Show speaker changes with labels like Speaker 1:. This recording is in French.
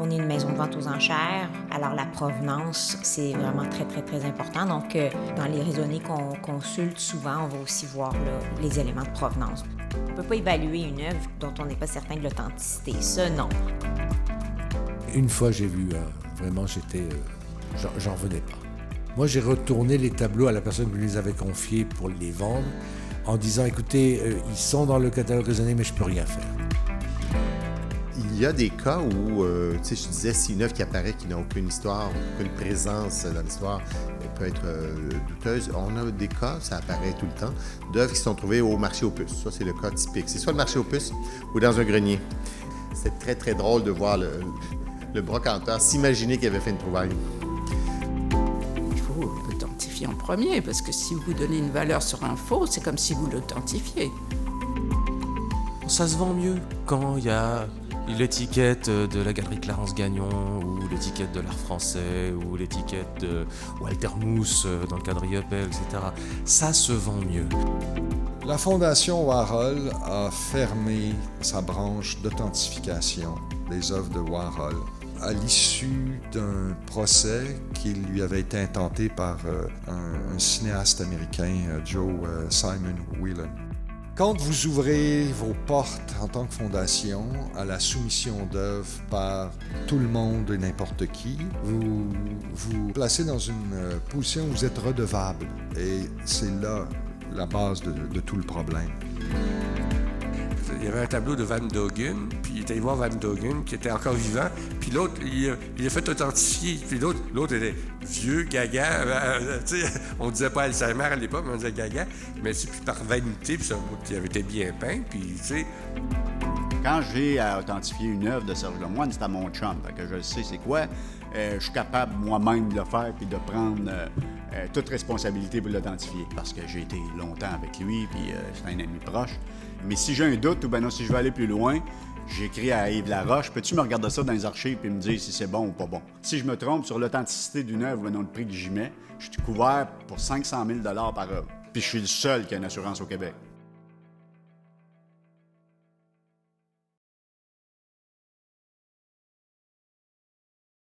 Speaker 1: On est une maison de vente aux enchères, alors la provenance, c'est vraiment très, très, très important. Donc, dans les raisonnées qu'on consulte, souvent, on va aussi voir là, les éléments de provenance. On ne peut pas évaluer une œuvre dont on n'est pas certain de l'authenticité. Ça, non.
Speaker 2: Une fois, j'ai vu, vraiment, j'en revenais pas. Moi, j'ai retourné les tableaux à la personne qui me les avait confiés pour les vendre en disant, écoutez, ils sont dans le catalogue raisonné, mais je peux rien faire.
Speaker 3: Il y a des cas où, tu sais, je disais, si une œuvre qui apparaît, qui n'a aucune histoire, aucune présence dans l'histoire, elle peut être douteuse. On a des cas, ça apparaît tout le temps, d'œuvres qui sont trouvées au marché aux puces. Ça, c'est le cas typique. C'est soit le marché aux puces ou dans un grenier. C'est très, très drôle de voir le brocanteur s'imaginer qu'il avait fait une trouvaille.
Speaker 4: Il faut l'authentifier en premier, parce que si vous donnez une valeur sur un faux, c'est comme si vous l'authentifiez.
Speaker 5: Ça se vend mieux quand il y a l'étiquette de la galerie Clarence Gagnon, ou l'étiquette de l'Art français, ou l'étiquette de Walter Mousse dans le quadrillopelle, etc. Ça se vend mieux.
Speaker 6: La Fondation Warhol a fermé sa branche d'authentification des œuvres de Warhol à l'issue d'un procès qui lui avait été intenté par un cinéaste américain, Joe Simon Whelan. Quand vous ouvrez vos portes en tant que fondation à la soumission d'œuvres par tout le monde et n'importe qui, vous vous placez dans une position où vous êtes redevable. Et c'est là la base de tout le problème.
Speaker 7: Il y avait un tableau de Van Dogen, puis il était allé voir Van Dogen, qui était encore vivant, puis l'autre, il a fait authentifier, puis l'autre était vieux, gaga, on disait pas Alzheimer à l'époque, mais on disait gaga, mais puis par vanité, puis il avait été bien peint, puis tu sais.
Speaker 8: Quand j'ai à authentifier une œuvre de Serge Lemoine, c'est à mon chum, fait que je sais c'est quoi. Je suis capable moi-même de le faire puis de prendre toute responsabilité pour l'authentifier parce que j'ai été longtemps avec lui puis c'est un ami proche. Mais si j'ai un doute ou ben non, si je veux aller plus loin, j'écris à Yves Laroche, peux-tu me regarder ça dans les archives et me dire si c'est bon ou pas bon? Si je me trompe sur l'authenticité d'une œuvre ou non le prix que j'y mets, je suis couvert pour 500 000 $ par œuvre. Puis je suis le seul qui a une assurance au Québec.